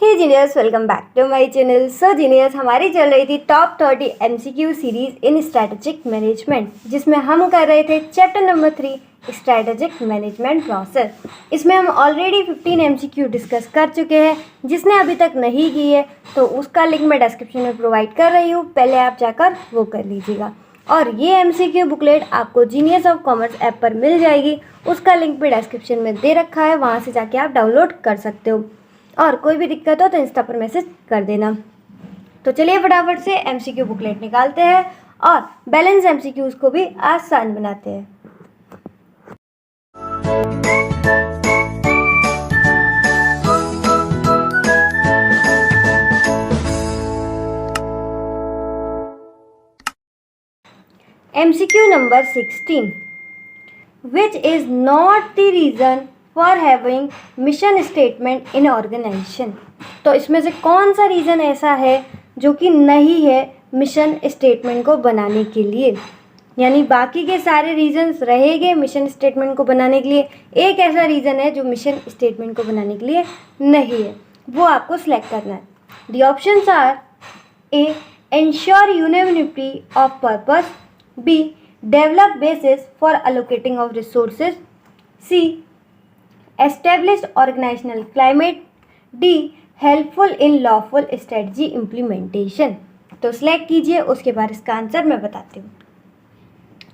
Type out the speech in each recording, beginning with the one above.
Hey geniuses, welcome back to my channel. So geniuses, हमारी चल रही थी top 30 MCQ series in strategic management, जिसमें हम कर रहे थे chapter number 3 strategic management process. इसमें हम ऑलरेडी 15 एमसीक्यू डिस्कस कर चुके हैं। जिसने अभी तक नहीं की है तो उसका लिंक मैं डिस्क्रिप्शन में प्रोवाइड कर रही हूँ, पहले आप जाकर वो कर लीजिएगा। और ये एमसीक्यू बुकलेट आपको जीनियस ऑफ कॉमर्स ऐप पर मिल जाएगी, उसका लिंक भी डिस्क्रिप्शन में दे रखा है, वहाँ से जाके आप डाउनलोड कर सकते हो। और कोई भी दिक्कत हो तो इंस्टा पर मैसेज कर देना। तो चलिए फटाफट से एमसीक्यू बुकलेट निकालते हैं और बैलेंस एमसीक्यूज को भी आसान बनाते हैं। MCQ number 16, which is not the reason for having mission statement in organisation. तो इसमें से कौन सा रीज़न ऐसा है जो कि नहीं है मिशन स्टेटमेंट को बनाने के लिए, यानी बाकी के सारे रीजंस रहेंगे मिशन स्टेटमेंट को बनाने के लिए, एक ऐसा रीज़न है जो मिशन स्टेटमेंट को बनाने के लिए नहीं है, वो आपको सिलेक्ट करना है। The options are A, ensure uniformity of purpose, B, develop basis for allocating of resources, C, established organizational climate, D, helpful in lawful strategy implementation। तो सिलेक्ट कीजिए, उसके बाद इसका आंसर मैं बताती हूँ।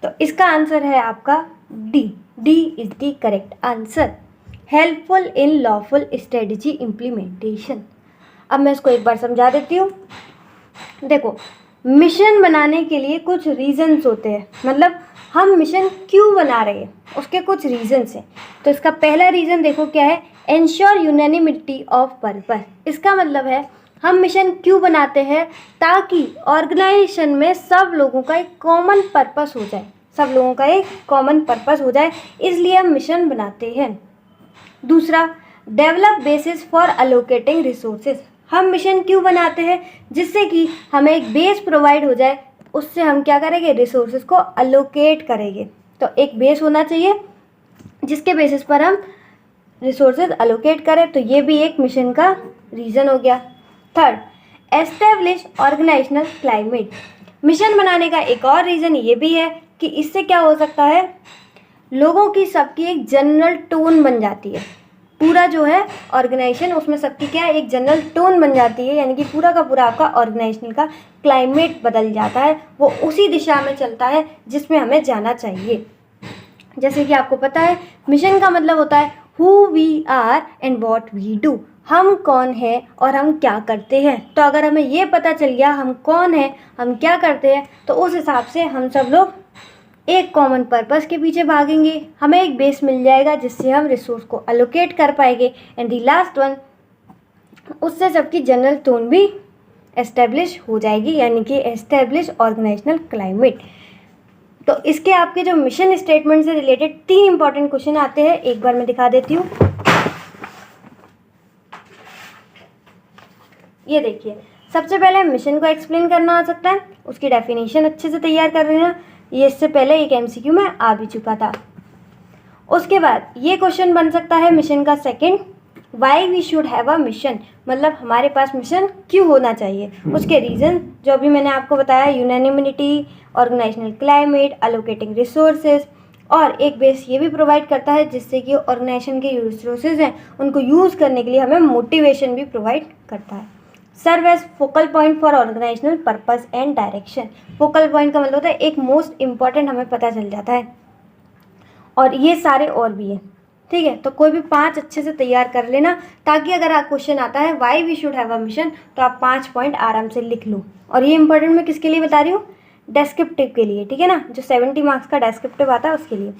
तो इसका आंसर है आपका D. D is the correct answer, helpful in lawful strategy implementation. अब मैं इसको एक बार समझा देती हूँ। देखो, मिशन बनाने के लिए कुछ रीजंस होते हैं, मतलब हम मिशन क्यों बना रहे हैं उसके कुछ रीजंस हैं। तो इसका पहला रीज़न देखो क्या है, एंश्योर यूनैनिमिटी ऑफ पर्पस। इसका मतलब है हम मिशन क्यों बनाते हैं, ताकि ऑर्गेनाइजेशन में सब लोगों का एक कॉमन पर्पस हो जाए, सब लोगों का एक कॉमन पर्पस हो जाए, इसलिए हम मिशन बनाते हैं। दूसरा, develop basis for allocating resources. हम मिशन क्यों बनाते हैं, जिससे कि हमें एक बेस प्रोवाइड हो जाए, उससे हम क्या करेंगे, रिसोर्सेज को अलोकेट करेंगे। तो एक बेस होना चाहिए जिसके बेसिस पर हम रिसोर्सेज अलोकेट करें, तो ये भी एक मिशन का रीज़न हो गया। Third, establish organisational climate. Mission बनाने का एक और रीज़न ये भी है कि इससे क्या हो सकता है, लोगों की सबकी एक जनरल टोन बन जाती है। पूरा जो है ऑर्गेनाइजेशन, उसमें सबकी क्या है, एक जनरल टोन बन जाती है, यानी कि पूरा का पूरा आपका ऑर्गेनाइजेशन का क्लाइमेट बदल जाता है, वो उसी दिशा में चलता है जिसमें हमें जाना चाहिए। जैसे कि आपको पता है, मिशन का मतलब होता है who we are and what we do. हम कौन हैं और हम क्या करते हैं। तो अगर हमें ये पता चल गया हम कौन हैं, हम क्या करते हैं, तो उस हिसाब से हम सब लोग एक कॉमन पर्पस के पीछे भागेंगे, हमें एक बेस मिल जाएगा जिससे हम रिसोर्स को अलोकेट कर पाएंगे। एंड दी लास्ट वन, उससे सबकी जनरल टोन भी एस्टेब्लिश हो जाएगी, यानी कि एस्टेब्लिश ऑर्गेनाइजेशनल क्लाइमेट। तो इसके आपके जो मिशन स्टेटमेंट से रिलेटेड 3 इंपॉर्टेंट क्वेश्चन आते हैं, एक बार मैं दिखा देती हूँ। ये देखिए, सबसे पहले मिशन को एक्सप्लेन करना आ सकता है, उसकी डेफिनेशन अच्छे से तैयार कर लेना, ये इससे पहले एक एमसीक्यू में आ भी चुका था। उसके बाद ये क्वेश्चन बन सकता है मिशन का second, why we should have a mission, मतलब हमारे पास मिशन क्यों होना चाहिए, उसके रीज़न जो अभी मैंने आपको बताया, unanimity, organisational climate, allocating resources, और एक बेस ये भी प्रोवाइड करता है जिससे कि ऑर्गेनाइजेशन के रिसोर्सेज हैं उनको यूज़ करने के लिए हमें मोटिवेशन भी प्रोवाइड करता है। Serve as focal point for organisational purpose and direction. Focal point का मतलब होता है एक मोस्ट इम्पॉर्टेंट, हमें पता चल जाता है, और ये सारे और भी हैं। ठीक है, तो कोई भी 5 अच्छे से तैयार कर लेना, ताकि अगर आप क्वेश्चन आता है why we should have a mission, तो आप 5 पॉइंट आराम से लिख लो। और ये इंपॉर्टेंट मैं किसके लिए बता रही हूँ, डेस्क्रिप्टिव के लिए, ठीक है ना, जो 70 मार्क्स का डेस्क्रिप्टिव आता है उसके लिए।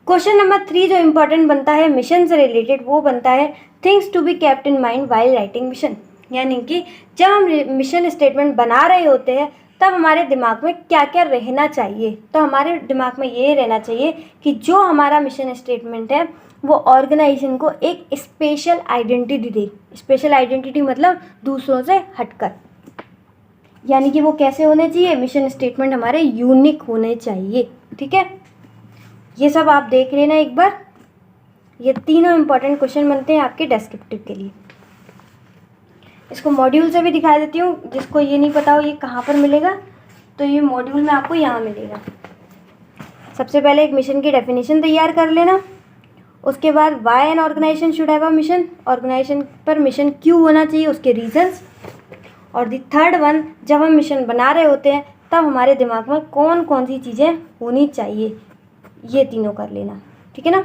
क्वेश्चन नंबर 3 जो इंपॉर्टेंट बनता है मिशन से रिलेटेड, वो बनता है things to be kept in mind while writing mission. यानी कि जब हम मिशन स्टेटमेंट बना रहे होते हैं तब हमारे दिमाग में क्या क्या रहना चाहिए। तो हमारे दिमाग में ये रहना चाहिए कि जो हमारा मिशन स्टेटमेंट है वो ऑर्गेनाइजेशन को एक स्पेशल आइडेंटिटी दे। स्पेशल आइडेंटिटी मतलब दूसरों से हटकर, यानी कि वो कैसे होने चाहिए, मिशन स्टेटमेंट हमारे यूनिक होने चाहिए। ठीक है, ये सब आप देख लेना एक बार। ये तीनों इंपॉर्टेंट क्वेश्चन बनते हैं आपके डेस्क्रिप्टिव के लिए। इसको मॉड्यूल से भी दिखा देती हूँ, जिसको ये नहीं पता हो ये कहाँ पर मिलेगा, तो ये मॉड्यूल में आपको यहाँ मिलेगा। सबसे पहले एक मिशन की डेफिनेशन तैयार कर लेना, उसके बाद why an organisation should have a mission, organisation पर मिशन क्यों होना चाहिए, उसके रीजंस, और दी थर्ड वन, जब हम मिशन बना रहे होते हैं तब हमारे दिमाग में कौन कौन सी चीज़ें होनी चाहिए, ये तीनों कर लेना। ठीक है ना,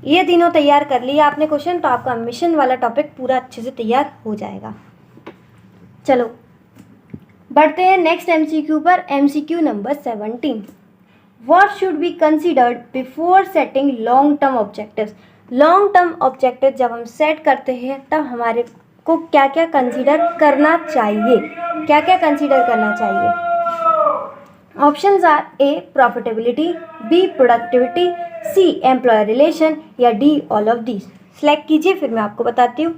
ये तीनों तैयार कर लिया आपने क्वेश्चन, तो आपका मिशन वाला टॉपिक पूरा अच्छे से तैयार हो जाएगा। चलो बढ़ते हैं नेक्स्ट एमसीक्यू पर। MCQ number 17, what should be considered before setting long term objectives. Long term objective जब हम सेट करते हैं तब हमारे को क्या क्या कंसीडर करना चाहिए, क्या क्या कंसीडर करना चाहिए। Options are A profitability, B productivity, C employer relation, या D all of these. Select कीजिए, फिर मैं आपको बताती हूँ।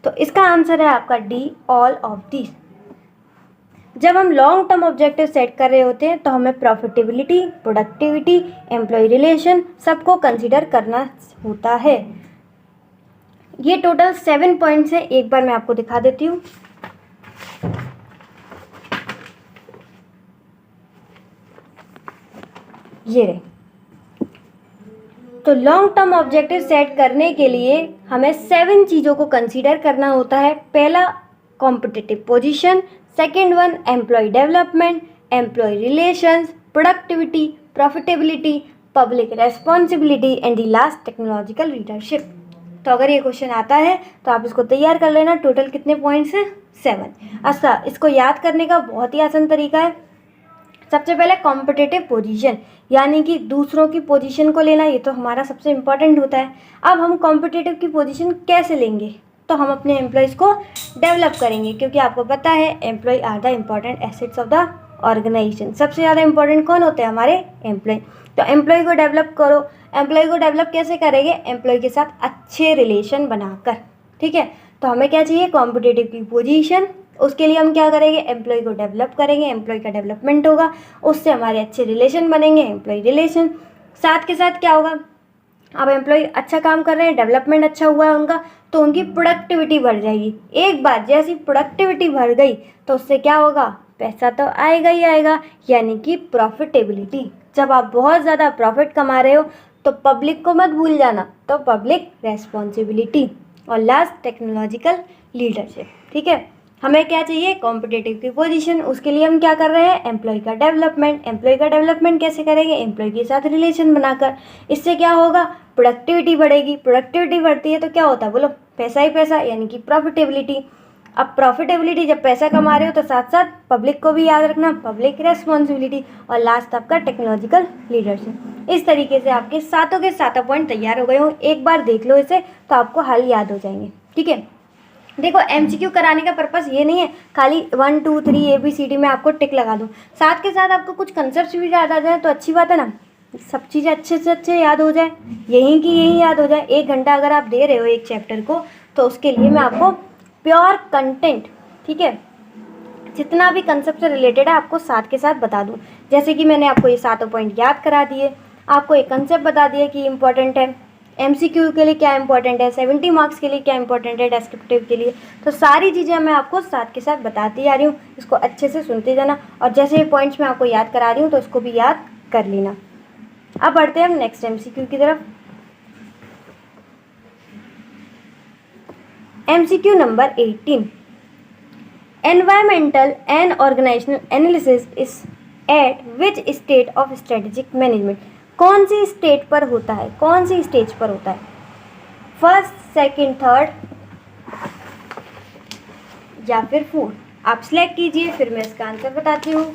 तो इसका आंसर है आपका डी ऑल ऑफ दीज। जब हम लॉन्ग टर्म ऑब्जेक्टिव सेट कर रहे होते हैं तो हमें प्रॉफिटेबिलिटी, प्रोडक्टिविटी, एम्प्लॉय रिलेशन सबको कंसीडर करना होता है। ये टोटल 7 पॉइंट्स है, एक बार मैं आपको दिखा देती हूँ। ये रहे। तो लॉन्ग टर्म ऑब्जेक्टिव सेट करने के लिए हमें 7 चीज़ों को कंसीडर करना होता है। पहला competitive position, second one employee development, employee relations, productivity, profitability, public responsibility and the last technological leadership. तो अगर ये क्वेश्चन आता है तो आप इसको तैयार कर लेना। टोटल कितने पॉइंट्स हैं? 7। अच्छा, इसको याद करने का बहुत ही आसान तरीका है। सबसे पहले कॉम्पिटिटिव पोजीशन, यानी कि दूसरों की पोजीशन को लेना, ये तो हमारा सबसे इम्पॉर्टेंट होता है। अब हम कॉम्पिटिटिव की पोजीशन कैसे लेंगे? तो हम अपने एम्प्लॉयज़ को डेवलप करेंगे, क्योंकि आपको पता है employee are the important assets of the organisation. सबसे ज़्यादा इंपॉर्टेंट कौन होते हैं? हमारे एम्प्लॉय। तो एम्प्लॉय को डेवलप करो। एम्प्लॉय को डेवलप कैसे करेंगे? एम्प्लॉय के साथ अच्छे रिलेशन बनाकर। ठीक है, तो हमें क्या चाहिए? कॉम्पिटिटिव की पोजीशन। उसके लिए हम क्या करेंगे? एम्प्लॉय को डेवलप करेंगे, एम्प्लॉय का डेवलपमेंट होगा, उससे हमारे अच्छे रिलेशन बनेंगे, एम्प्लॉय रिलेशन। साथ के साथ क्या होगा? अब एम्प्लॉय अच्छा काम कर रहे हैं, डेवलपमेंट अच्छा हुआ है उनका, तो उनकी प्रोडक्टिविटी बढ़ जाएगी। एक बार जैसी प्रोडक्टिविटी बढ़ गई तो उससे क्या होगा? पैसा तो आएगा ही आएगा, यानी कि प्रॉफिटेबिलिटी। जब आप बहुत ज़्यादा प्रॉफिट कमा रहे हो तो पब्लिक को मत भूल जाना, तो पब्लिक रेस्पॉन्सिबिलिटी, और लास्ट टेक्नोलॉजिकल लीडरशिप। ठीक है, हमें क्या चाहिए? कॉम्पिटिटिव की पोजीशन। उसके लिए हम क्या कर रहे हैं? एम्प्लॉय का डेवलपमेंट। एम्प्लॉय का डेवलपमेंट कैसे करेंगे? एम्प्लॉय के साथ रिलेशन बनाकर। इससे क्या होगा? प्रोडक्टिविटी बढ़ेगी। प्रोडक्टिविटी बढ़ती है तो क्या होता है? बोलो, पैसा ही पैसा, यानी कि प्रॉफिटेबिलिटी। अब प्रॉफिटेबिलिटी, जब पैसा कमा रहे हो तो साथ साथ पब्लिक को भी याद रखना, पब्लिक रेस्पॉन्सिबिलिटी, और लास्ट आपका टेक्नोलॉजिकल लीडरशिप। इस तरीके से आपके सातों के सातों पॉइंट तैयार हो गए हों। एक बार देख लो इसे तो आपको हल याद हो जाएंगे। ठीक है, देखो एमसीक्यू कराने का पर्पस ये नहीं है खाली 1 2 3 ABCD में आपको टिक लगा दूँ। साथ के साथ आपको कुछ कंसेप्ट भी याद आ जाए तो अच्छी बात है ना। सब चीज़ें अच्छे से अच्छे याद हो जाए, यहीं की यहीं याद हो जाए। 1 घंटा अगर आप दे रहे हो एक चैप्टर को, तो उसके लिए मैं आपको प्योर कंटेंट, ठीक है, जितना भी कंसेप्ट से रिलेटेड है आपको साथ के साथ बता दूँ। जैसे कि मैंने आपको ये सातों पॉइंट याद करा दिए, आपको एक कंसेप्ट बता दिया कि इम्पॉर्टेंट है, एमसीक्यू के लिए क्या इंपॉर्टेंट है, 70 मार्क्स के लिए क्या इंपॉर्टेंट है, डेस्क्रिप्टिव के लिए। तो सारी चीज़ें मैं आपको साथ के साथ बताती आ रही हूँ, इसको अच्छे से सुनते जाना। और जैसे ये पॉइंट्स मैं आपको याद करा रही हूँ तो इसको भी याद कर लेना। अब बढ़ते हैं हम नेक्स्ट एमसीक्यू की तरफ। MCQ number 18, environmental and organisational analysis is at which state of strategic management. कौन सी स्टेट पर होता है? कौन सी स्टेज पर होता है? फर्स्ट, सेकंड, थर्ड, या फिर फोर्थ? आप सिलेक्ट कीजिए, फिर मैं इसका आंसर बताती हूँ।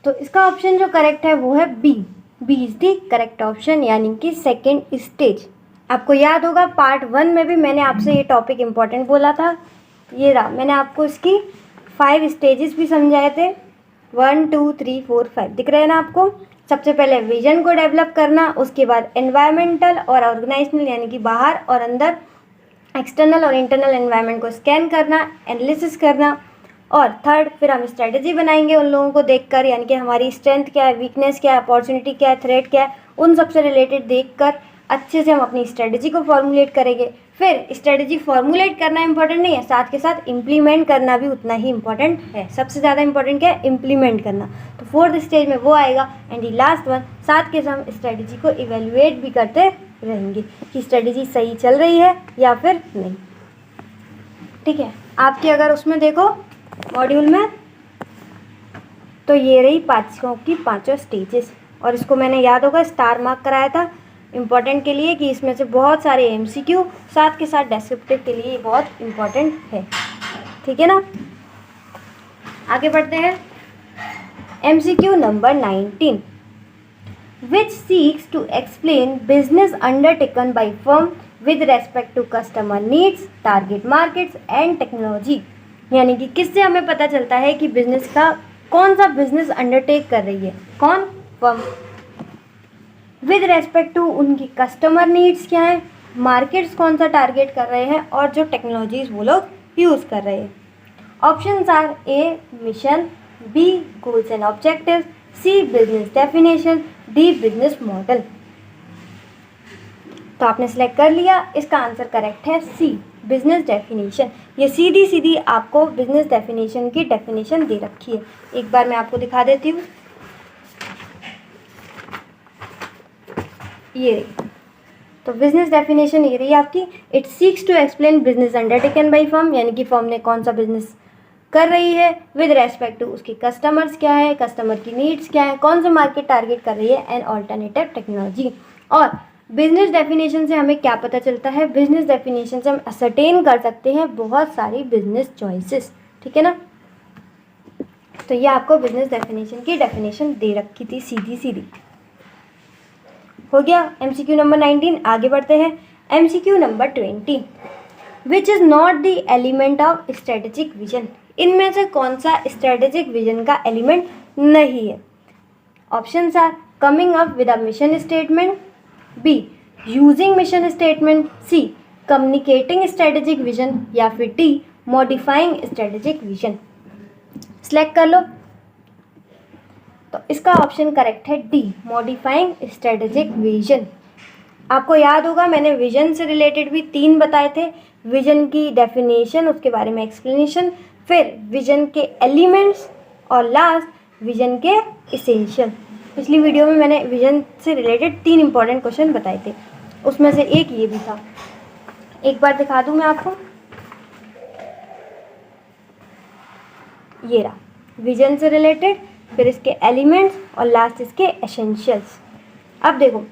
तो इसका ऑप्शन जो करेक्ट है वो है B. B is the correct option, यानी कि सेकंड स्टेज। आपको याद होगा पार्ट 1 में भी मैंने आपसे ये टॉपिक इम्पोर्टेंट बोला था। ये रहा, मैंने आपको इसकी 5 स्टेजेस भी समझाए थे। 1 2 3 4 5 दिख रहे हैं ना आपको। सबसे पहले विजन को डेवलप करना, उसके बाद एनवायरमेंटल और ऑर्गेनाइजेशनल, यानी कि बाहर और अंदर, एक्सटर्नल और इंटरनल एनवायरनमेंट को स्कैन करना, एनालिसिस करना, और थर्ड, फिर हम स्ट्रेटजी बनाएंगे उन लोगों को देखकर, यानी कि हमारी स्ट्रेंथ क्या है, वीकनेस क्या है, अपॉर्चुनिटी क्या है, थ्रेट क्या है, उन सब से रिलेटेड देखकर अच्छे से हम अपनी स्ट्रेटजी को फॉर्मुलेट करेंगे। फिर स्ट्रेटजी फॉर्मुलेट करना इंपॉर्टेंट नहीं है, साथ के साथ इम्प्लीमेंट करना भी उतना ही इंपॉर्टेंट है। सबसे ज़्यादा इंपॉर्टेंट क्या है, इम्प्लीमेंट करना। तो फोर्थ स्टेज में वो आएगा। एंड दी लास्ट वन, साथ के साथ हम स्ट्रेटजी को इवेल्युएट भी करते रहेंगे कि स्ट्रेटजी सही चल रही है या फिर नहीं। ठीक है, आपके अगर उसमें देखो मॉड्यूल में, तो ये रही पाँचों की पाँचों स्टेजेस। और इसको मैंने याद होगा स्टार मार्क कराया था इम्पॉर्टेंट के लिए, कि इसमें से बहुत सारे एमसीक्यू साथ के साथ डेस्क्रिप्टिव के लिए बहुत इम्पॉर्टेंट है। ठीक है ना, आगे बढ़ते हैं। MCQ number 19, which seeks to explain business undertaken by firm with respect to customer needs, target markets and technology। यानी कि किससे हमें पता चलता है कि बिजनेस का कौन सा बिजनेस अंडरटेक कर रही है, कौन, फर्म। विद रेस्पेक्ट टू उनकी कस्टमर नीड्स क्या है, मार्केट्स कौन सा टारगेट कर रहे हैं, और जो टेक्नोलॉजीज वो लोग यूज़ कर रहे हैं। Options are A mission, B goals and objectives, C business definition, D business model. तो आपने सेलेक्ट कर लिया, इसका आंसर करेक्ट है सी, बिजनेस डेफिनेशन। ये सीधी सीधी आपको बिजनेस डेफिनेशन की डेफिनेशन दे रखी है। एक बार मैं आपको दिखा देती हूँ, ये रही। तो बिजनेस डेफिनेशन ये रही आपकी। It seeks to explain business undertaken by firm, यानी कि फर्म ने कौन सा बिजनेस कर रही है, विद रेस्पेक्ट टू उसके कस्टमर्स क्या है, कस्टमर की नीड्स क्या है, कौन सा मार्केट टारगेट कर रही है, एंड ऑल्टरनेटिव टेक्नोलॉजी। और बिजनेस डेफिनेशन से हमें क्या पता चलता है, बिजनेस डेफिनेशन से हम असरटेन कर सकते हैं बहुत सारी बिजनेस चॉइसेस। ठीक है ना, तो ये आपको बिजनेस डेफिनेशन की डेफिनेशन दे रखी थी सीधी सीधी। हो गया एमसीक्यू नंबर 19। आगे बढ़ते हैं। MCQ number 20, which is not the element of strategic vision. इनमें से कौन सा स्ट्रेटेजिक विजन का एलिमेंट नहीं है। Options are coming up with a mission statement, B using mission statement, C communicating strategic vision, या फिर D modifying strategic vision. Select कर लो। तो इसका ऑप्शन करेक्ट है डी, मॉडिफाइंग स्ट्रेटेजिक विजन। आपको याद होगा मैंने विजन से रिलेटेड भी 3 बताए थे, विजन की डेफिनेशन, उसके बारे में एक्सप्लेनेशन, फिर विजन के एलिमेंट्स, और लास्ट विजन के इसेंशियल। पिछली वीडियो में मैंने विजन से रिलेटेड 3 इंपॉर्टेंट क्वेश्चन बताए थे, उसमें से एक ये भी था। एक बार दिखा दूँ मैं आपको, ये रहा विजन से रिलेटेड, फिर इसके एलिमेंट्स, और लास्ट इसके एसेंशियल्स। अब देखो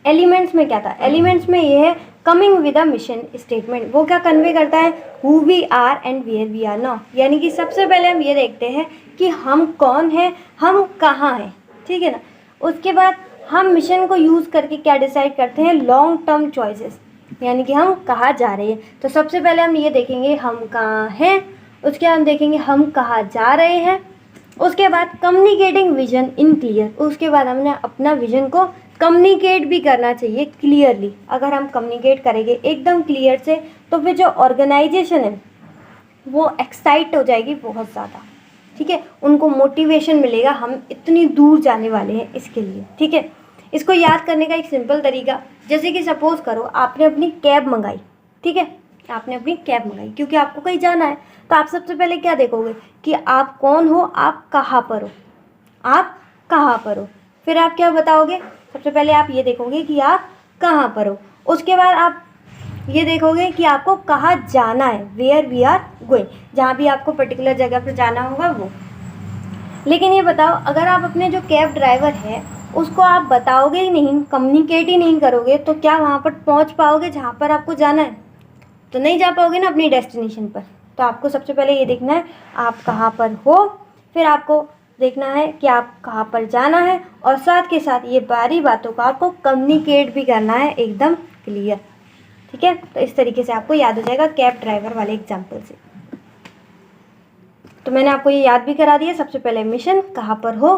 एलिमेंट्स में क्या था, एलिमेंट्स में ये है coming with a mission statement. वो क्या कन्वे करता है, who we are and where we are now. यानी कि सबसे पहले हम ये देखते हैं कि हम कौन हैं, हम कहाँ हैं। ठीक है ना, उसके बाद हम मिशन को यूज़ करके क्या डिसाइड करते हैं, लॉन्ग टर्म चॉइसेस, यानी कि हम कहाँ जा रहे हैं। तो सबसे पहले हम ये देखेंगे हम कहाँ हैं, उसके बाद हम देखेंगे हम कहाँ जा रहे हैं, उसके बाद कम्युनिकेटिंग विजन इन क्लियर, उसके बाद हमने अपना विजन को कम्युनिकेट भी करना चाहिए क्लियरली। अगर हम कम्युनिकेट करेंगे एकदम क्लियर से, तो फिर जो ऑर्गेनाइजेशन है वो एक्साइट हो जाएगी बहुत ज़्यादा। ठीक है, उनको मोटिवेशन मिलेगा, हम इतनी दूर जाने वाले हैं इसके लिए। ठीक है, इसको याद करने का एक सिंपल तरीका, जैसे कि सपोज़ करो आपने अपनी कैब मंगाई। ठीक है, आपने अपनी कैब मंगाई क्योंकि आपको कहीं जाना है, तो आप सबसे पहले क्या देखोगे कि आप कौन हो, आप कहाँ पर हो, आप कहाँ पर हो। फिर आप क्या बताओगे, सबसे पहले आप ये देखोगे कि आप कहाँ पर हो, उसके बाद आप ये देखोगे कि आपको कहाँ जाना है, वेयर वी आर गोइंग, जहाँ भी आपको पर्टिकुलर जगह पर जाना होगा वो। लेकिन ये बताओ, अगर आप अपने जो कैब ड्राइवर है उसको आप बताओगे ही नहीं, कम्युनिकेट ही नहीं करोगे, तो क्या वहाँ पर पहुँच पाओगे जहाँ पर आपको जाना है? तो नहीं जा पाओगे ना अपनी डेस्टिनेशन पर। तो आपको सबसे पहले ये देखना है आप कहाँ पर हो, फिर आपको देखना है कि आप कहाँ पर जाना है, और साथ के साथ ये बारी बातों का आपको कम्युनिकेट भी करना है एकदम क्लियर। ठीक है, तो इस तरीके से आपको याद हो जाएगा कैब ड्राइवर वाले एग्जाम्पल से। तो मैंने आपको ये याद भी करा दिया, सबसे पहले मिशन, कहाँ पर हो,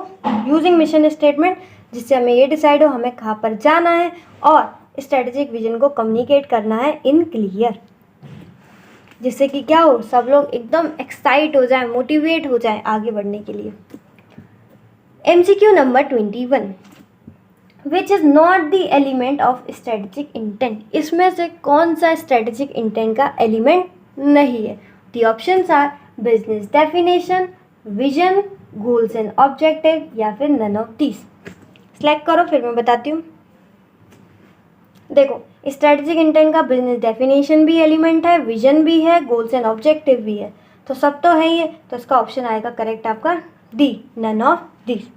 यूजिंग मिशन स्टेटमेंट, जिससे हमें ये डिसाइड हो हमें कहाँ पर जाना है, और स्ट्रेटेजिक विजन को कम्युनिकेट करना है इन क्लियर। जिससे कि क्या हो, सब लोग एकदम एक्साइट हो जाए, मोटिवेट हो जाए आगे बढ़ने के लिए। MCQ number 21, which is not the element of strategic intent. इसमें से कौन सा स्ट्रेटेजिक इंटेंट का एलिमेंट नहीं है? The options are business definition, vision, goals and objective या फिर नन ऑफ दीज। सिलेक्ट करो, फिर मैं बताती हूँ। देखो, स्ट्रेटेजिक इंटेंट का बिजनेस डेफिनेशन भी एलिमेंट है, विजन भी है, गोल्स एंड ऑब्जेक्टिव भी है, तो सब तो है ही है। तो इसका ऑप्शन आएगा करेक्ट आपका डी, नन ऑफ दीज।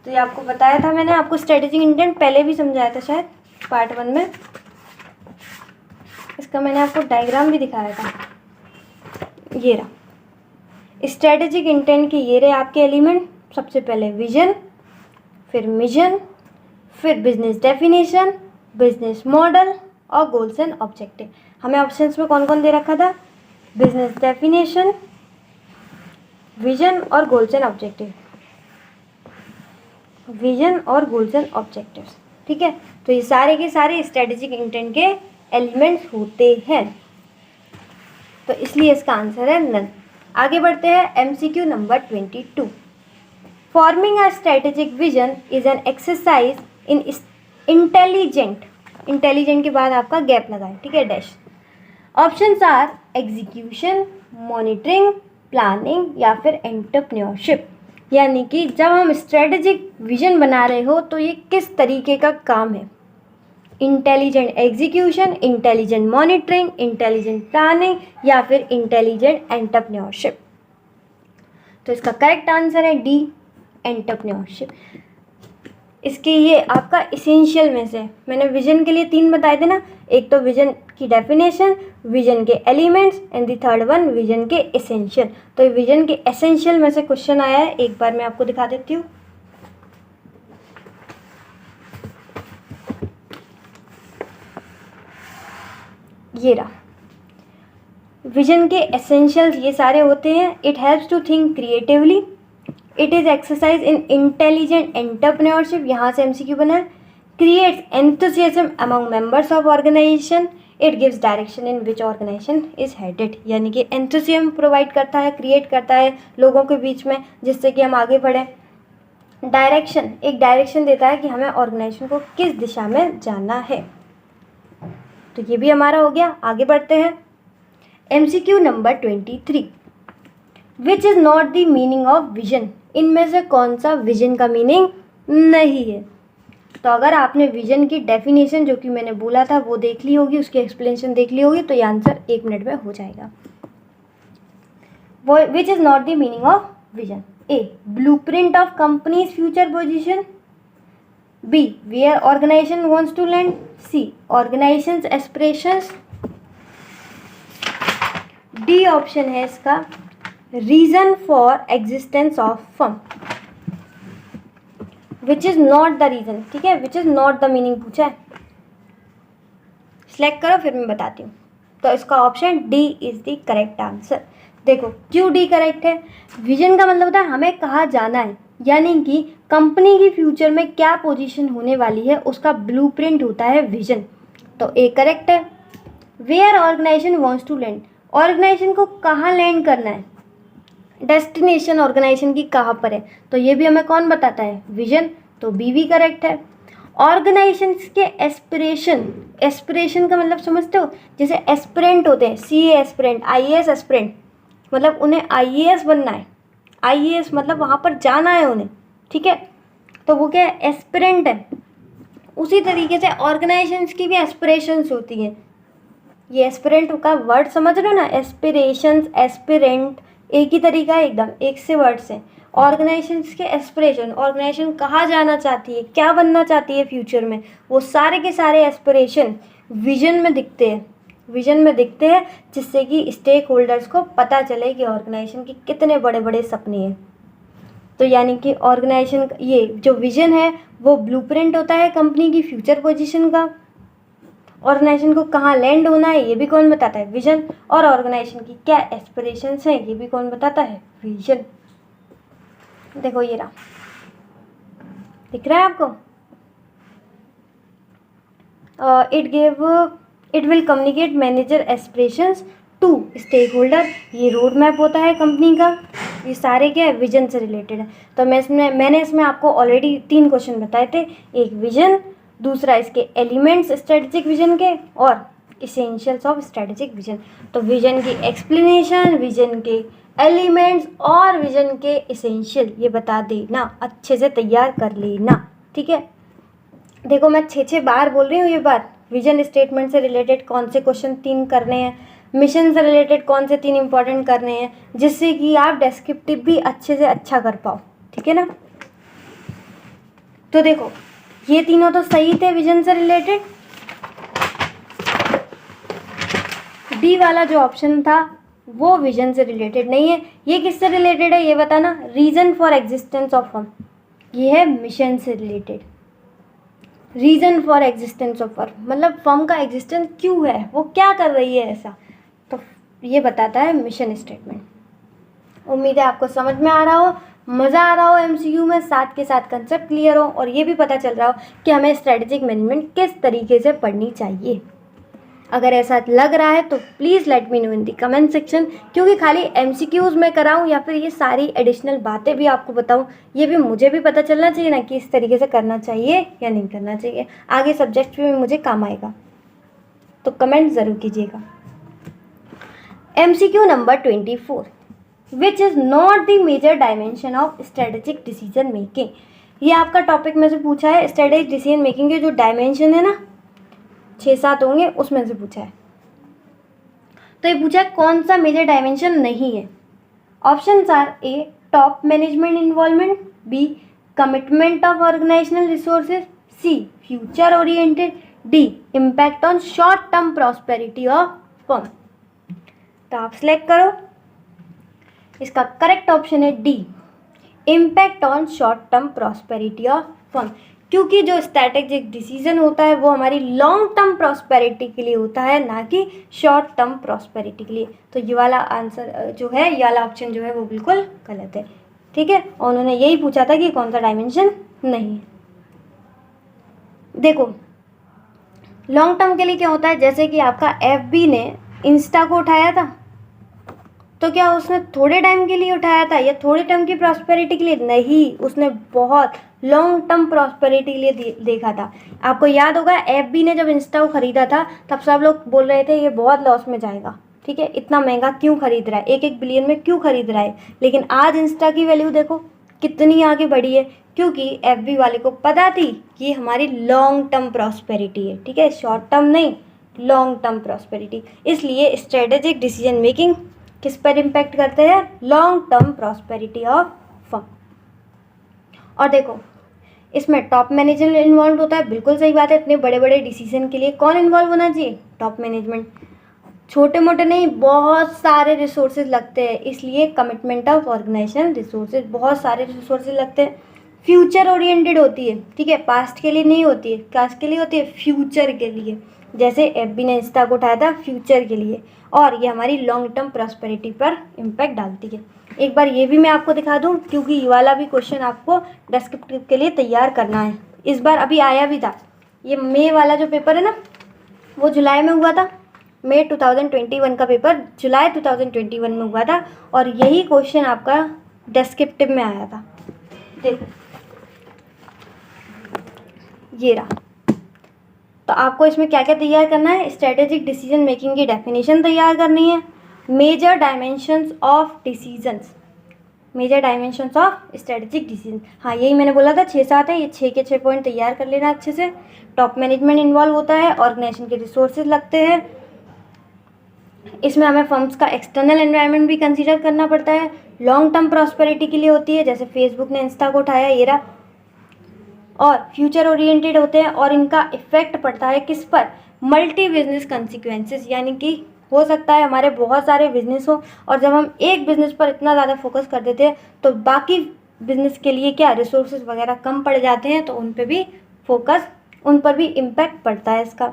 तो ये आपको बताया था मैंने, आपको स्ट्रेटेजिक इंटेंट पहले भी समझाया था शायद पार्ट 1 में। इसका मैंने आपको डायग्राम भी दिखाया था, ये रहा स्ट्रेटेजिक इंटेंट के। ये रहे आपके एलिमेंट, सबसे पहले विजन, फिर मिशन, फिर बिजनेस डेफिनेशन, बिजनेस मॉडल और गोल्स एंड ऑब्जेक्टिव। हमें ऑप्शंस में कौन कौन दे रखा था? बिजनेस डेफिनेशन, विजन और गोल्स एंड ऑब्जेक्टिव, विजन और गोल्स एंड ऑब्जेक्टिव्स। ठीक है, तो ये सारे के सारे स्ट्रेटेजिक इंटेंट के एलिमेंट्स होते हैं, तो इसलिए इसका आंसर है नन। आगे बढ़ते हैं MCQ नंबर 22। Forming a strategic vision is an exercise in intelligent, intelligent के बाद आपका गैप लगाए, ठीक है, dash. Options are execution, monitoring, planning या फिर एंटरप्रेन्योरशिप। यानी कि जब हम स्ट्रेटेजिक विजन बना रहे हो तो ये किस तरीके का काम है? Intelligent execution, intelligent monitoring, intelligent planning या फिर इंटेलिजेंट एंटरप्रेन्योरशिप। तो इसका करेक्ट आंसर है डी, एंटरप्रेन्योरशिप। इसके ये आपका इसेंशियल में से मैंने विजन के लिए 3 बताए थे ना, एक तो विजन की डेफिनेशन, विजन के elements and the third one vision के एसेंशियल। तो ये विजन के एसेंशियल में से क्वेश्चन आया है, एक बार मैं आपको दिखा देती हूँ। ये रहा विजन के एसेंशियल्स, ये सारे होते हैं। It helps to think creatively, it is exercise in intelligent entrepreneurship, यहाँ से MCQ बना है। Creates enthusiasm among members of organisation, it gives direction in which organisation is headed. यानी कि एंथुसियाज्म प्रोवाइड करता है, क्रिएट करता है लोगों के बीच में, जिससे कि हम आगे बढ़ें। डायरेक्शन, एक डायरेक्शन देता है कि हमें ऑर्गेनाइजेशन को किस दिशा में जाना है। तो ये भी हमारा हो गया। आगे बढ़ते हैं MCQ number 23, which is not the meaning of vision. इनमें से कौन सा विजन का मीनिंग नहीं है? तो अगर आपने विजन की डेफिनेशन जो कि मैंने बोला था वो देख ली होगी, उसकी एक्सप्लेनेशन देख ली होगी, तो ये आंसर 1 मिनट में हो जाएगा। वो which is not the meaning of vision? A, blueprint of company's future position, B, where organisation wants to land, C, organisation's aspirations, D option है इसका reason for existence of firm. Which is not the reason, ठीक है, which is not the meaning पूछा है। Select करो, फिर मैं बताती हूँ। तो इसका option D is the correct answer. देखो क्यों डी करेक्ट है? विजन का मतलब होता है हमें कहाँ जाना है, यानी कि कंपनी की फ्यूचर में क्या पोजीशन होने वाली है उसका ब्लूप्रिंट होता है विजन। तो ए करेक्ट है। Where organisation wants to land, organisation को कहाँ लैंड करना है, डेस्टिनेशन ऑर्गेनाइजेशन की कहाँ पर है, तो ये भी हमें कौन बताता है? विजन। तो बी भी करेक्ट है। ऑर्गेनाइजेशन के एस्पिरेशन, एस्पिरेशन का मतलब समझते हो, जैसे एस्पिरेंट होते हैं, CA एस्पिरेंट, IAS एस्पिरेंट, मतलब उन्हें IAS बनना है। IAS मतलब वहाँ पर जाना है उन्हें, ठीक है, तो वो क्या है? एस्पिरेंट है। उसी तरीके से ऑर्गेनाइजेशंस की भी एस्पिरेशंस होती हैं। ये एस्पिरेंट का वर्ड समझ रहे हो ना, एस्पिरेशंस, एस्पिरेंट एक ही तरीका है, एकदम एक से वर्ड से। ऑर्गेनाइजेशंस के एस्पिरेशन, ऑर्गेनाइजेशन कहाँ जाना चाहती है, क्या बनना चाहती है फ्यूचर में, वो सारे के सारे एस्पिरेशन विजन में दिखते हैं, विजन में दिखते हैं, जिससे कि स्टेक होल्डर्स को पता चले कि ऑर्गेनाइजेशन के कितने बड़े बड़े सपने हैं। तो यानी कि ऑर्गेनाइजेशन, ये जो विजन है वो ब्लूप्रिंट होता है कंपनी की फ्यूचर पोजीशन का। ऑर्गेनाइजेशन को कहाँ लैंड होना है ये भी कौन बताता है? विजन। और ऑर्गेनाइजेशन की क्या एस्पिरेशंस हैं ये भी कौन बताता है? विजन। देखो ये रहा, दिख रहा है आपको? It will communicate manager aspirations to stakeholder, ये रोड मैप होता है कंपनी का। ये सारे क्या है, विजन से रिलेटेड है। तो मैंने इसमें आपको ऑलरेडी 3 क्वेश्चन बताए थे, एक विजन, दूसरा इसके एलिमेंट्स स्ट्रेटेजिक विजन के, और इसेंशियल्स ऑफ स्ट्रेटेजिक विजन। तो विजन की एक्सप्लेनेशन, विजन के एलिमेंट्स और विजन के इसेंशियल ये बता देना, अच्छे से तैयार कर लेना, ठीक है। देखो मैं 6 बार बोल रही हूँ ये बात। विजन स्टेटमेंट से रिलेटेड कौन से क्वेश्चन 3 करने हैं, मिशन से रिलेटेड कौन से 3 इंपॉर्टेंट करने हैं, जिससे कि आप डेस्क्रिप्टिव भी अच्छे से अच्छा कर पाओ, ठीक है ना। तो देखो ये तीनों तो सही थे विजन से रिलेटेड। बी वाला जो ऑप्शन था वो विजन से रिलेटेड नहीं है। ये किससे रिलेटेड है ये बताना, reason for existence of firm, ये है मिशन से related. Reason for existence of firm मतलब फर्म का एग्जिस्टेंस क्यों है, वो क्या कर रही है ऐसा, तो ये बताता है मिशन स्टेटमेंट। उम्मीद है आपको समझ में आ रहा हो, मज़ा आ रहा हो एमसीक्यू में, साथ के साथ कंसेप्ट क्लियर हो, और ये भी पता चल रहा हो कि हमें स्ट्रेटेजिक मैनेजमेंट किस तरीके से पढ़नी चाहिए। अगर ऐसा लग रहा है तो please let me know in the comment section, क्योंकि खाली एमसीक्यूज़ में कराऊँ या फिर ये सारी एडिशनल बातें भी आपको बताऊँ, ये भी मुझे भी पता चलना चाहिए ना कि इस तरीके से करना चाहिए या नहीं करना चाहिए, आगे सब्जेक्ट में मुझे काम आएगा। तो कमेंट ज़रूर कीजिएगा। MCQ number 24, which is not the major dimension of strategic decision making. ये आपका टॉपिक में से पूछा है, स्ट्रेटेजिक डिसीजन मेकिंग के जो डायमेंशन है ना 6-7 होंगे उसमें से पूछा है। तो ये पूछा है कौन सा मेजर डायमेंशन नहीं है। Options are A top management involvement, B commitment of organisational resources, C future oriented, D impact on short term prosperity of firm. तो आप सिलेक्ट करो, इसका करेक्ट ऑप्शन है D impact on short term prosperity of firm, क्योंकि जो strategic decision होता है वो हमारी लॉन्ग टर्म प्रॉस्पेरिटी के लिए होता है, ना कि शॉर्ट टर्म प्रॉस्पेरिटी के लिए। तो ये वाला आंसर जो है, ये वाला ऑप्शन जो है वो बिल्कुल गलत है, ठीक है। और उन्होंने यही पूछा था कि कौन सा डायमेंशन नहीं है। देखो लॉन्ग टर्म के लिए क्या होता है, जैसे कि आपका FB ने इंस्टा को उठाया था, तो क्या उसने थोड़े टाइम के लिए उठाया था या थोड़े टाइम की प्रॉस्पेरिटी के लिए? नहीं, उसने बहुत लॉन्ग टर्म प्रॉस्पेरिटी के लिए देखा था। आपको याद होगा FB ने जब इंस्टा को ख़रीदा था तब सब लोग बोल रहे थे ये बहुत लॉस में जाएगा, ठीक है, इतना महंगा क्यों ख़रीद रहा है, 1-1 बिलियन में क्यों ख़रीद रहा है। लेकिन आज इंस्टा की वैल्यू देखो कितनी आगे बढ़ी है, क्योंकि FB वाले को पता थी कि हमारी लॉन्ग टर्म प्रॉस्पेरिटी है, ठीक है, शॉर्ट टर्म नहीं, लॉन्ग टर्म प्रॉस्पेरिटी। इसलिए स्ट्रेटेजिक डिसीजन मेकिंग किस पर इम्पैक्ट करते हैं, long term prosperity of firm. और देखो इसमें टॉप मैनेजमेंट इन्वॉल्व होता है, बिल्कुल सही बात है। इतने बड़े बड़े डिसीजन के लिए कौन इन्वॉल्व होना चाहिए, टॉप मैनेजमेंट। छोटे मोटे नहीं, बहुत सारे रिसोर्सेज लगते हैं, इसलिए कमिटमेंट ऑफ ऑर्गेनाइजेशन रिसोर्सेज, बहुत सारे रिसोर्सेज लगते हैं। फ्यूचर ओरिएंटेड होती है, ठीक है, पास्ट के लिए नहीं होती है, कास्ट के लिए होती है, फ्यूचर के लिए। जैसे FB ने इंस्टा को उठाया था फ्यूचर के लिए, और ये हमारी लॉन्ग टर्म प्रॉस्पेरिटी पर इम्पैक्ट डालती है। एक बार ये भी मैं आपको दिखा दूं, क्योंकि ये वाला भी क्वेश्चन आपको डिस्क्रिप्टिव के लिए तैयार करना है। इस बार अभी आया भी था, ये मई वाला जो पेपर है ना वो जुलाई में हुआ था, मई 2021 का पेपर जुलाई 2021 में हुआ था, और यही क्वेश्चन आपका डिस्क्रिप्टिव में आया था। देखो ये रहा। तो आपको इसमें क्या क्या तैयार करना है, स्ट्रेटेजिक डिसीजन मेकिंग की डेफिनेशन तैयार करनी है, major dimensions of decisions, major dimensions of strategic decision, हाँ यही मैंने बोला था 6-7 है, ये 6 के 6 पॉइंट तैयार कर लेना अच्छे से। टॉप मैनेजमेंट इन्वॉल्व होता है, ऑर्गेनाइजेशन के रिसोर्सेज लगते हैं, इसमें हमें फर्म्स का एक्सटर्नल एनवायरनमेंट भी कंसीडर करना पड़ता है, लॉन्ग टर्म प्रॉस्पेरिटी के लिए होती है, जैसे फेसबुक ने इंस्टा को उठाया ये रहा, और फ्यूचर ओरिएंटेड होते हैं, और इनका इफेक्ट पड़ता है किस पर, मल्टी बिजनेस कंसिक्वेंसेस, यानी कि हो सकता है हमारे बहुत सारे बिजनेस हो, और जब हम एक बिजनेस पर इतना ज़्यादा फोकस कर देते हैं तो बाकी बिजनेस के लिए क्या रिसोर्सेज वगैरह कम पड़ जाते हैं, तो उन पर भी फोकस, उन पर भी इम्पैक्ट पड़ता है इसका।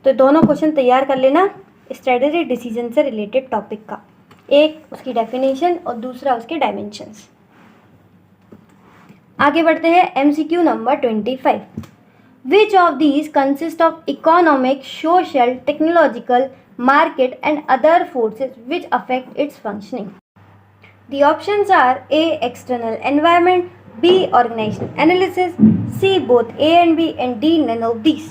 तो दोनों क्वेश्चन तैयार कर लेना स्ट्रेटेजिक डिसीजन से रिलेटेड टॉपिक का, एक उसकी डेफिनेशन और दूसरा उसके डायमेंशंस। आगे बढ़ते हैं MCQ number 25, which of these consist of economic, social, technological, market and other forces which affect its functioning. The options are A. External environment, B. Organizational analysis, C. both A and B, and D. none of these.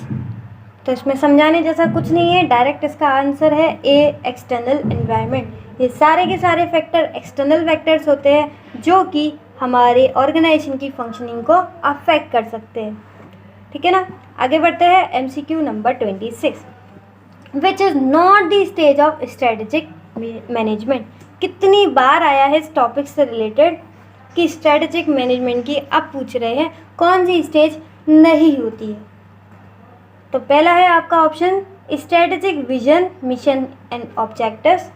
तो इसमें समझाने जैसा कुछ नहीं है, direct इसका answer है ए. External environment. ये सारे के सारे फैक्टर एक्सटर्नल फैक्टर्स होते हैं जो कि हमारे ऑर्गेनाइजेशन की फंक्शनिंग को अफेक्ट कर सकते हैं। ठीक है ना, आगे बढ़ते हैं। MCQ number 26, which is not the stage of strategic management. कितनी बार आया है इस टॉपिक से रिलेटेड कि स्ट्रेटेजिक मैनेजमेंट की अब पूछ रहे हैं कौन सी स्टेज नहीं होती है। तो पहला है आपका option strategic vision, mission and objectives,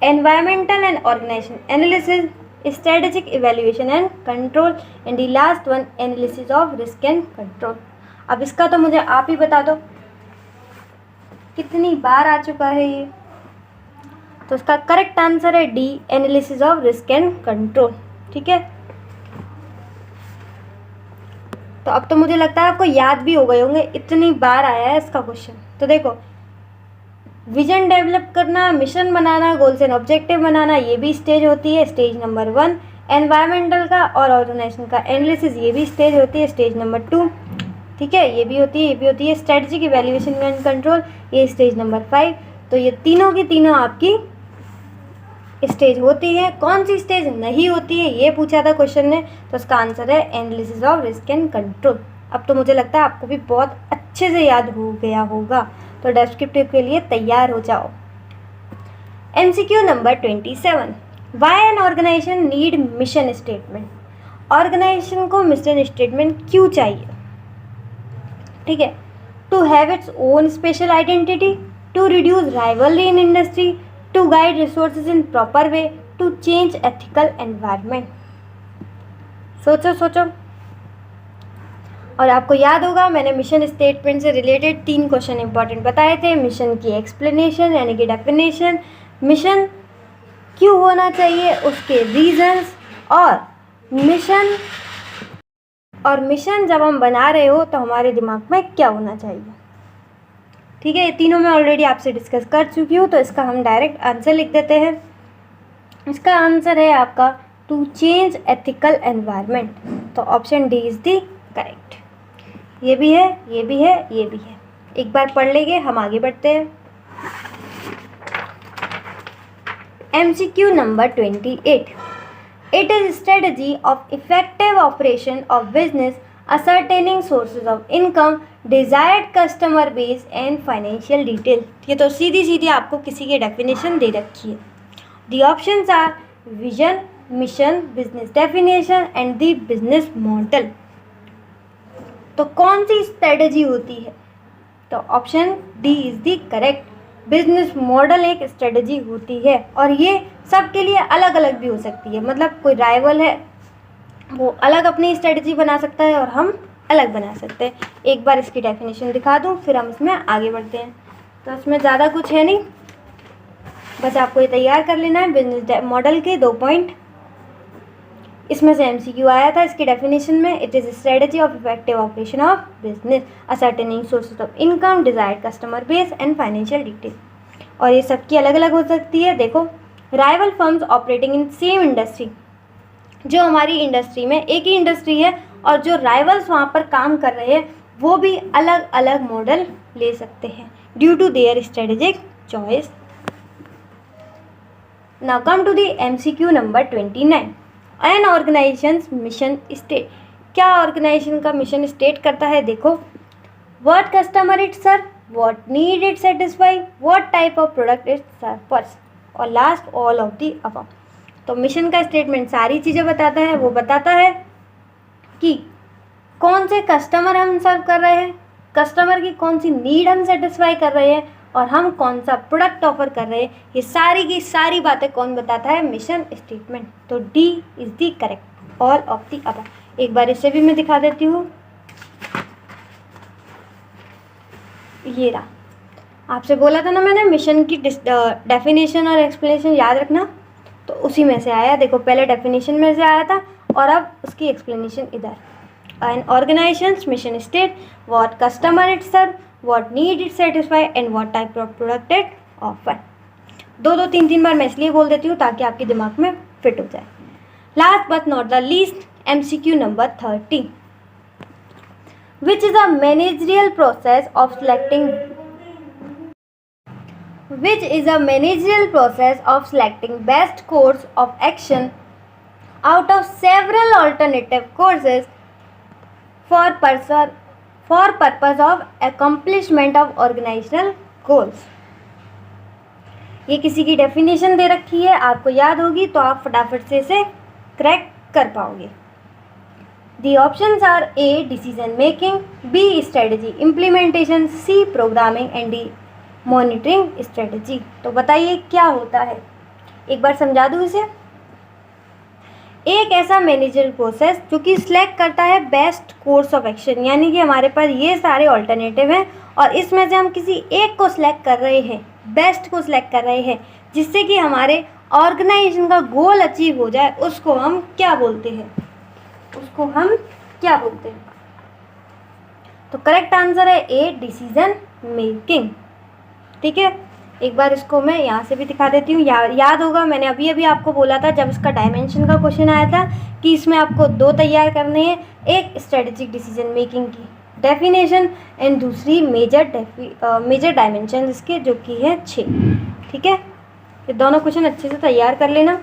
environmental and organisation analysis, strategic evaluation and control, and the last one analysis of risk and control. अब इसका तो मुझे आप ही बता दो कितनी बार आ चुका है ये। तो इसका करेक्ट आंसर है D, analysis of risk and control. ठीक है, तो अब तो मुझे लगता है आपको याद भी हो गए होंगे, इतनी बार आया है इसका क्वेश्चन। तो देखो, विजन डेवलप करना, मिशन बनाना, गोल्स एंड ऑब्जेक्टिव बनाना, ये भी स्टेज होती है, स्टेज नंबर 1। एनवायरमेंटल का और ऑर्गेनाइजेशन का एनालिसिस, ये भी स्टेज होती है, स्टेज नंबर 2। ठीक है, ये भी होती है, ये भी होती है। स्ट्रेटजिक इवैल्यूएशन एंड कंट्रोल, ये स्टेज नंबर 5। तो ये तीनों की तीनों आपकी स्टेज होती है। कौन सी स्टेज नहीं होती है ये पूछा था क्वेश्चन ने, तो इसका आंसर है analysis of risk and control. अब तो मुझे लगता है आपको भी बहुत अच्छे से याद हो गया होगा, तो डिस्क्रिप्टिव के लिए तैयार हो जाओ। MCQ number 27, why an organisation need mission statement. Organisation को मिशन स्टेटमेंट क्यों चाहिए? ठीक है, to have its own special identity, to reduce rivalry in industry, to guide resources in proper way, to change ethical environment. सोचो सोचो। और आपको याद होगा मैंने मिशन स्टेटमेंट से रिलेटेड 3 क्वेश्चन इंपॉर्टेंट बताए थे। मिशन की एक्सप्लेनेशन यानी कि डेफिनेशन, मिशन क्यों होना चाहिए उसके रीजंस, और मिशन जब हम बना रहे हो तो हमारे दिमाग में क्या होना चाहिए। ठीक है, ये तीनों मैं ऑलरेडी आपसे डिस्कस कर चुकी हूँ, तो इसका हम डायरेक्ट आंसर लिख देते हैं। इसका आंसर है आपका टू चेंज एथिकल एनवायरनमेंट। तो option D is the correct. ये भी है, ये भी है, ये भी है। एक बार पढ़ लेंगे, हम आगे बढ़ते हैं। MCQ number 28, it is strategy of effective operation of business, ascertaining sources of income, desired customer base and financial detail। ये तो सीधी सीधी आपको किसी की डेफिनेशन दे रखी है। The options are vision, mission, business definition and the business model। तो कौन सी strategy होती है? तो option D is the correct. Business model एक स्ट्रेटजी होती है, और ये सबके लिए अलग अलग भी हो सकती है। मतलब कोई राइवल है वो अलग अपनी स्ट्रेटजी बना सकता है और हम अलग बना सकते हैं। एक बार इसकी डेफिनेशन दिखा दूँ फिर हम इसमें आगे बढ़ते हैं। तो इसमें ज़्यादा कुछ है नहीं, बस आपको ये तैयार कर लेना है बिजनेस मॉडल के 2 पॉइंट। इसमें से MCQ आया था इसकी डेफिनेशन में, it is strategy of effective operation of business, ascertaining sources of income, desired customer base and financial detail. और ये सबकी अलग अलग हो सकती है। देखो, rival firms operating in same industry, जो हमारी इंडस्ट्री में एक ही इंडस्ट्री है और जो राइवल्स वहाँ पर काम कर रहे हैं वो भी अलग अलग मॉडल ले सकते हैं due to their strategic choice. Now come to the MCQ number 29, an organisation mission state. क्या ऑर्गेनाइजेशन का मिशन स्टेट करता है? देखो, what customer it serve, what need it satisfy, what type of product it serves, और last all of the above. तो mission का statement सारी चीज़ें बताता है। वो बताता है कि कौन से कस्टमर हम सर्व कर रहे हैं, कस्टमर की कौन सी नीड हम सेटिस्फाई कर रहे हैं, और हम कौन सा प्रोडक्ट ऑफर कर रहे हैं। ये सारी की सारी बातें कौन बताता है? Mission statement. तो D is the correct, all of the above. एक बार इसे भी मैं दिखा देती हूँ। ये रहा, आपसे बोला था ना मैंने मिशन की डेफिनेशन और एक्सप्लेनेशन याद रखना, तो उसी में से आया। देखो, पहले डेफिनेशन में से आया था और अब उसकी एक्सप्लेनेशन इधर। An organisation mission state, what customer it serve, what need it satisfy and what type of product it often. 2-2 3-3 बार मैं इसलिए बोल देती हूँ ताकि आपके दिमाग में फिट हो जाए। Last but not the least, MCQ number 30, which is a managerial process of selecting best course of action out of several alternative courses for purpose of accomplishment of organizational goals। ये किसी की definition दे रखी है, आपको याद होगी तो आप फटाफट से इसे क्रैक कर पाओगे। The options are A decision making, B strategy implementation, C programming and D monitoring strategy। तो बताइए क्या होता है, एक बार समझा दूँ इसे। एक ऐसा मैनेजर प्रोसेस जो कि सिलेक्ट करता है बेस्ट कोर्स ऑफ एक्शन, यानी कि हमारे पास ये सारे ऑल्टरनेटिव हैं और इसमें से हम किसी एक को सिलेक्ट कर रहे हैं, बेस्ट को सिलेक्ट कर रहे हैं, जिससे कि हमारे ऑर्गेनाइजेशन का गोल अचीव हो जाए। उसको हम क्या बोलते हैं? तो करेक्ट आंसर है ए डिसीजन मेकिंग। ठीक है, एक बार इसको मैं यहाँ से भी दिखा देती हूँ। याद होगा मैंने अभी आपको बोला था जब इसका डायमेंशन का क्वेश्चन आया था कि इसमें आपको 2 तैयार करने हैं, एक स्ट्रेटेजिक डिसीजन मेकिंग की डेफिनेशन एंड दूसरी मेजर डायमेंशन इसके जो कि है 6। ठीक है, ये दोनों क्वेश्चन अच्छे से तैयार कर लेना।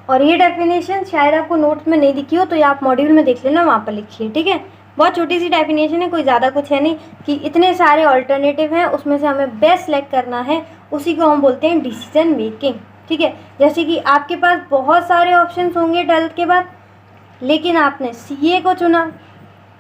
और ये डेफिनेशन शायद आपको नोट्स में नहीं दिखी हो तो ये आप मॉड्यूल में देख लेना, वहाँ पर लिखी है। ठीक है, बहुत छोटी सी डेफिनेशन है, कोई ज़्यादा कुछ है नहीं कि इतने सारे ऑल्टरनेटिव हैं उसमें से हमें बेस्ट सेलेक्ट करना है, उसी को हम बोलते हैं डिसीजन मेकिंग। ठीक है, जैसे कि आपके पास बहुत सारे ऑप्शंस होंगे 12th के बाद, लेकिन आपने CA को चुना,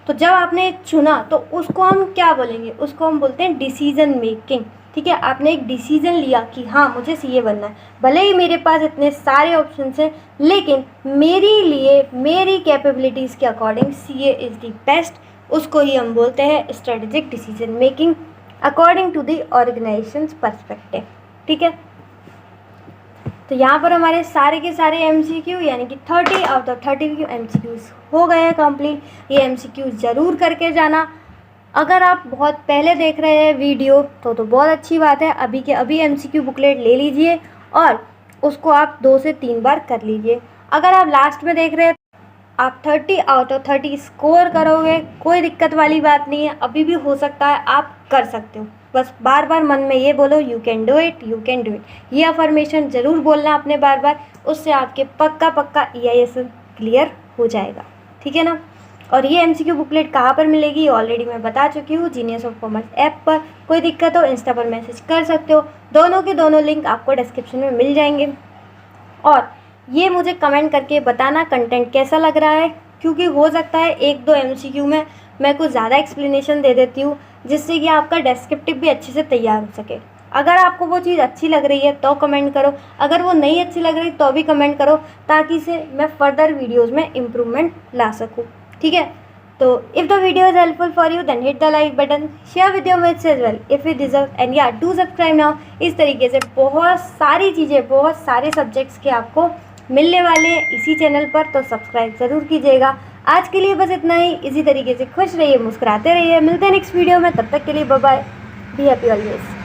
तो जब आपने चुना तो उसको हम क्या बोलेंगे? उसको हम बोलते हैं डिसीजन मेकिंग। ठीक है, आपने एक डिसीजन लिया कि हाँ मुझे CA बनना है, भले ही मेरे पास इतने सारे ऑप्शंस हैं लेकिन मेरे लिए मेरी कैपेबिलिटीज़ के according CA is the best, उसको ही हम बोलते हैं strategic decision making according to the organisation's perspective. ठीक है, तो यहाँ पर हमारे सारे के सारे MCQ यानी कि 30 आउट ऑफ 30 MCQs हो गए हैं कंप्लीट। ये MCQs ज़रूर करके जाना। अगर आप बहुत पहले देख रहे हैं वीडियो तो बहुत अच्छी बात है, अभी के अभी MCQ बुकलेट ले लीजिए और उसको आप 2 से 3 बार कर लीजिए। अगर आप लास्ट में देख रहे हैं आप 30 आउट ऑफ 30 स्कोर करोगे, कोई दिक्कत वाली बात नहीं है, अभी भी हो सकता है, आप कर सकते हो। बस बार बार मन में ये बोलो you can do it, you can do it. ये अफर्मेशन ज़रूर बोलना अपने बार बार, उससे आपके पक्का EIS क्लियर हो जाएगा। ठीक है ना। और ये MCQ बुकलेट कहाँ पर मिलेगी ऑलरेडी मैं बता चुकी हूँ, जीनियस ऑफ कॉमर्स ऐप पर। कोई दिक्कत हो इंस्टा पर मैसेज कर सकते हो, दोनों के दोनों लिंक आपको डिस्क्रिप्शन में मिल जाएंगे। और ये मुझे कमेंट करके बताना कंटेंट कैसा लग रहा है, क्योंकि हो सकता है 1-2 MCQ में मैं कुछ ज़्यादा एक्सप्लेनेशन दे देती हूँ जिससे कि आपका डिस्क्रिप्टिव भी अच्छे से तैयार हो सके। अगर आपको वो चीज़ अच्छी लग रही है तो कमेंट करो, अगर वो नहीं अच्छी लग रही तो भी कमेंट करो, ताकि से मैं फर्दर वीडियोज़ में इम्प्रूवमेंट ला सकूँ। ठीक है, तो if the video is helpful for you then hit the like button, share with your mates as well if you deserve and या डू सब्सक्राइब नाउ। इस तरीके से बहुत सारी चीज़ें, बहुत सारे सब्जेक्ट्स के आपको मिलने वाले हैं इसी चैनल पर, तो सब्सक्राइब ज़रूर कीजिएगा। आज के लिए बस इतना ही। इसी तरीके से खुश रहिए, मुस्कुराते रहिए। मिलते हैं नेक्स्ट वीडियो में, तब तक के लिए bye bye, be happy always.